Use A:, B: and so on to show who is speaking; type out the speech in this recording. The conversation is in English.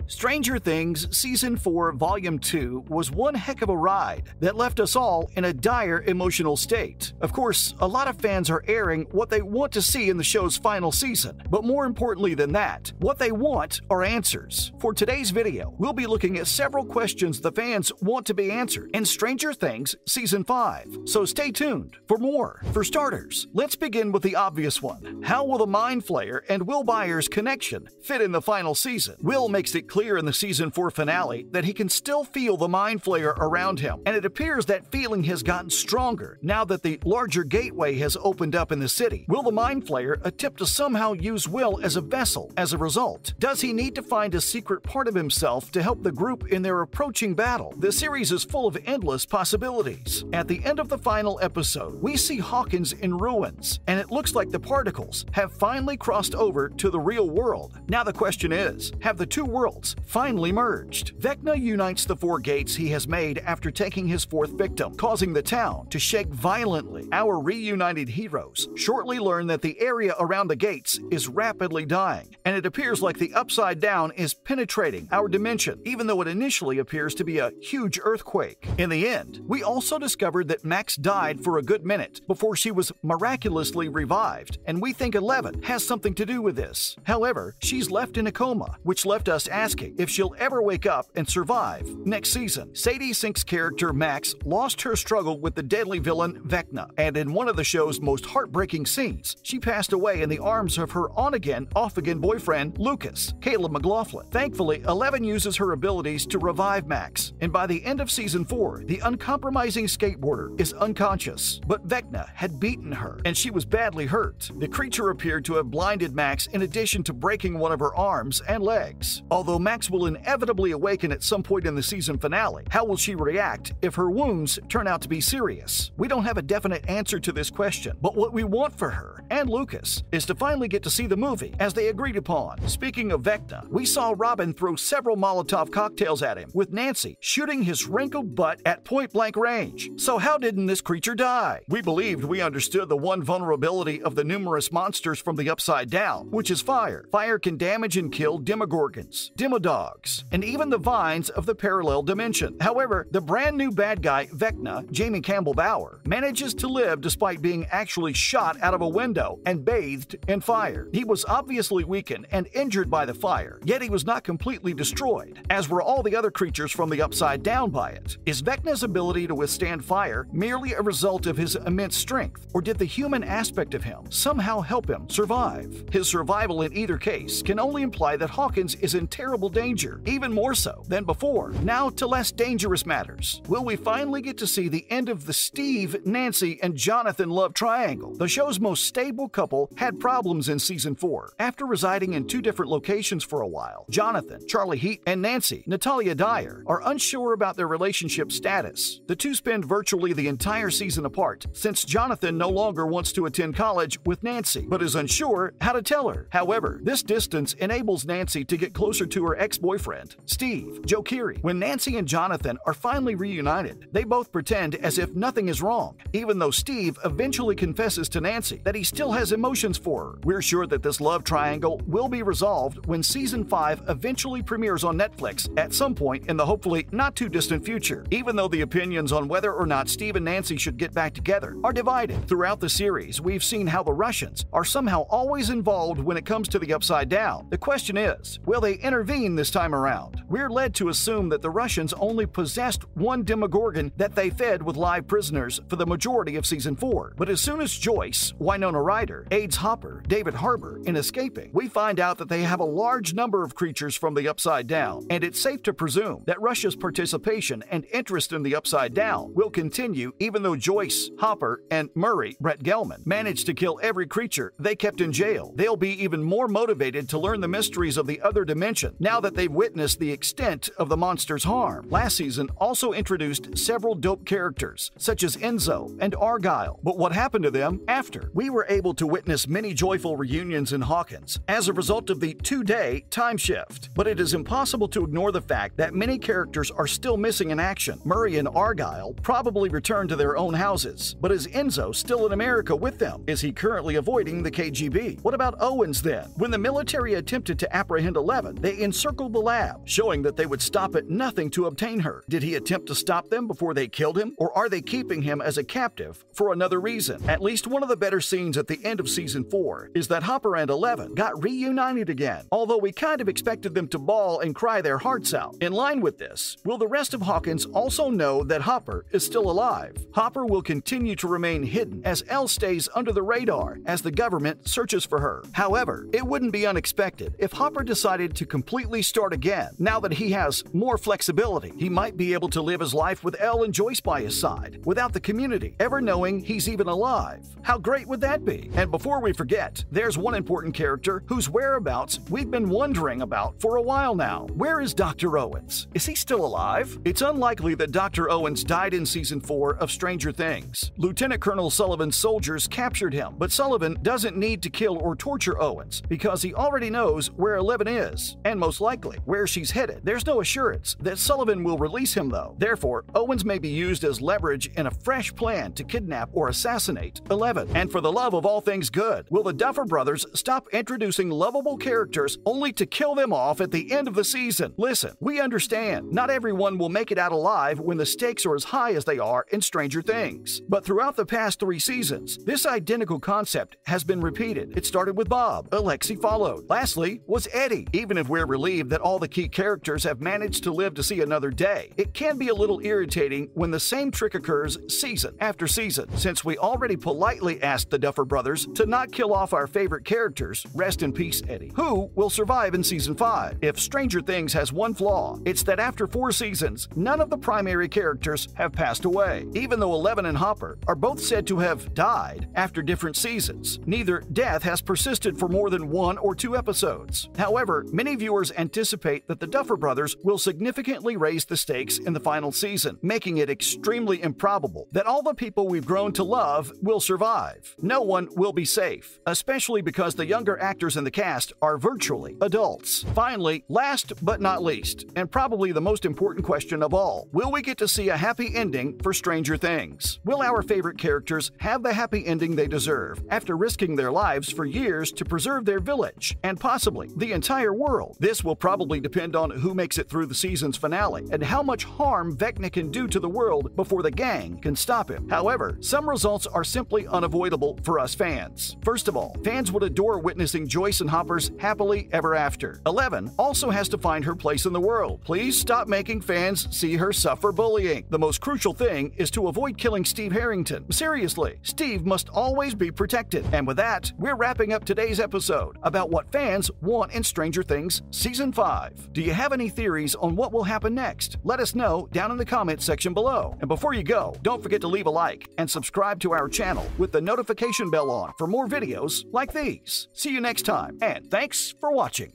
A: Stranger Things Season 4 Volume 2 was one heck of a ride that left us all in a dire emotional state. Of course, a lot of fans are airing what they want to see in the show's final season, but more importantly than that, what they want are answers. For today's video, we'll be looking at several questions the fans want to be answered in Stranger Things Season 5, so stay tuned for more. For starters, let's begin with the obvious one. How will the Mind Flayer and Will Byers' connection fit in the final season? Will makes it clear in the Season 4 finale that he can still feel the Mind Flayer around him, and it appears that feeling has gotten stronger now that the larger gateway has opened up in the city. Will the Mind Flayer attempt to somehow use Will as a vessel as a result? Does he need to find a secret part of himself to help the group in their approaching battle? The series is full of endless possibilities. At the end of the final episode, we see Hawkins in ruins, and it looks like the particles have finally crossed over to the real world. Now the question is, have the two worlds finally merged? Vecna unites the four gates he has made after taking his fourth victim, causing the town to shake violently. Our reunited heroes shortly learn that the area around the gates is rapidly dying, and it appears like the Upside Down is penetrating our dimension, even though it initially appears to be a huge earthquake. In the end, we also discovered that Max died for a good minute before she was miraculously revived, and we think Eleven has something to do with this. However, she's left in a coma, which left us asking if she'll ever wake up and survive next season. Sadie Sink's character Max lost her struggle with the deadly villain Vecna, and in one of the show's most heartbreaking scenes, she passed away in the arms of her on-again, off-again boyfriend Lucas, Caleb McLaughlin. Thankfully, Eleven uses her abilities to revive Max, and by the end of Season 4, the uncompromising skateboarder is unconscious. But Vecna had beaten her, and she was badly hurt. The creature appeared to have blinded Max in addition to breaking one of her arms and legs. Although Max will inevitably awaken at some point in the season finale, how will she react if her wounds turn out to be serious? We don't have a definite answer to this question, but what we want for her and Lucas is to finally get to see the movie as they agreed upon. Speaking of Vecna, we saw Robin throw several Molotov cocktails at him, with Nancy shooting his wrinkled butt at point-blank range. So how didn't this creature die? We believed we understood the one vulnerability of the numerous monsters from the Upside Down, which is fire. Fire can damage and kill Demogorgons, Demodogs, and even the vines of the parallel dimension. However, the brand new bad guy, Vecna, Jamie Campbell Bower, manages to live despite being actually shot out of a window and bathed in fire. He was obviously weakened and injured by the fire, yet he was not completely destroyed, as were all the other creatures from the Upside Down by it. Is Vecna's ability to withstand fire merely a result of his immense strength, or did the human aspect of him somehow help him survive? His survival in either case can only imply that Hawkins is in terrible danger, even more so than before. Now to less dangerous matters. Will we finally get to see the end of the Steve, Nancy, and Jonathan love triangle? The show's most stable couple had problems in Season 4. After residing in two different locations for a while, Jonathan, Charlie Heat, and Nancy, Natalia Dyer, are unsure about their relationship status. The two spend virtually the entire season apart, since Jonathan no longer wants to attend college with Nancy, but is unsure how to tell her. However, this distance enables Nancy to get closer to her ex-boyfriend, Steve, Joe Keery. When Nancy and Jonathan are finally reunited, they both pretend as if nothing is wrong, even though Steve eventually confesses to Nancy that he still has emotions for her. We're sure that this love triangle will be resolved when Season 5 eventually premieres on Netflix at some point in the hopefully not too distant future, even though the opinions on whether or not Steve and Nancy should get back together are divided. Throughout the series, we've seen how the Russians are somehow always involved when it comes to the Upside Down. The question is, will they intervene this time around? We're led to assume that the Russians only possessed one Demogorgon that they fed with live prisoners for the majority of Season 4. But as soon as Joyce, Winona Ryder, aids Hopper, David Harbour in escaping, we find out that they have a large number of creatures from the Upside Down, and it's safe to presume that Russia's participation and interest in the Upside Down will continue even though Joyce, Hopper, and Murray, Brett Gelman, managed to kill every creature they kept in jail. They'll be even more motivated to learn the mysteries of the other dimension now that they've witnessed the extent of the monster's harm. Last season also introduced several dope characters, such as Enzo and Argyle, but what happened to them after? We were able to witness many joyful reunions in Hawkins as a result of the two-day time shift, but it is impossible to ignore the fact that many characters are still missing in action. Murray and Argyle probably returned to their own houses, but is Enzo still in America with them? Is he currently avoiding the KGB? What about Owens then? When the military attempted to apprehend Eleven, they encircled the lab, showing that they would stop at nothing to obtain her. Did he attempt to stop them before they killed him, or are they keeping him as a captive for another reason? At least one of the better scenes at the end of Season 4 is that Hopper and Eleven got reunited again, although we kind of expected them to bawl and cry their hearts out. In line with this, will the rest of Hawkins also know that Hopper is still alive? Hopper will continue to remain hidden as Elle stays under the radar as the government searches for her. However, it wouldn't be unexpected if Hopper decided to completely start again. Now that he has more flexibility, he might be able to live his life with Elle and Joyce by his side, without the community ever knowing he's even alive. How great would that be? And before we forget, there's one important character whose whereabouts we've been wondering about for a while now. Where is Dr. Owens? Is he still alive? It's unlikely that Dr. Owens died in Season 4 of Stranger Things. Lieutenant Colonel Sullivan's soldiers captured him, but Sullivan doesn't need to kill or torture Owens because he already knows where Eleven is, and most likely where she's headed. There's no assurance that Sullivan will release him though. Therefore, Owens may be used as leverage in a fresh plan to kidnap or assassinate Eleven. And for the love of all things good, will the Duffer Brothers stop introducing lovable characters only to kill them off at the end of the season? Listen, we understand not everyone will make it out alive when the stakes are as high as they are in Stranger Things. But throughout the past 3 seasons, this identical concept has been repeated. It started with Bob, Alexei followed. Lastly was Eddie. Even if we're relieved that all the key characters have managed to live to see another day, it can be a little irritating when the same trick occurs season after season. Since we already politely asked the Duffer Brothers to not kill off our favorite characters, rest in peace, Eddie. Who will survive in Season 5? If Stranger Things has one flaw, it's that after 4 seasons, none of the primary characters have passed away. Even though Eleven and Hopper are both said to have died after different seasons, neither death has persisted for more than 1 or 2 episodes. However, many viewers anticipate that the Duffer Brothers will significantly raise the stakes in the final season, making it extremely improbable that all the people we've grown to love will survive. No one will be safe, especially because the younger actors in the cast are virtually adults. Finally, last but not least, and probably the most important question of all, will we get to see a happy ending for Stranger Things? Will our favorite characters have the happy ending they deserve after risking their lives for years to preserve their village and possibly the entire world? This will probably depend on who makes it through the season's finale and how much harm Vecna can do to the world before the gang can stop him. However, some results are simply unavoidable for us fans. First of all, fans would adore witnessing Joyce and Hopper's happily ever after. Eleven also has to find her place in the world. Please stop making fans see her suffer bullying. The most crucial thing is to avoid killing Steve Harrington. Seriously, Steve must always be protected. And with that, we're wrapping up today's episode about what fans want in Stranger Things Season 5. Do you have any theories on what will happen next? Let us know down in the comments section below. And before you go, don't forget to leave a like and subscribe to our channel with the notification bell on for more videos like these. See you next time, and thanks for watching.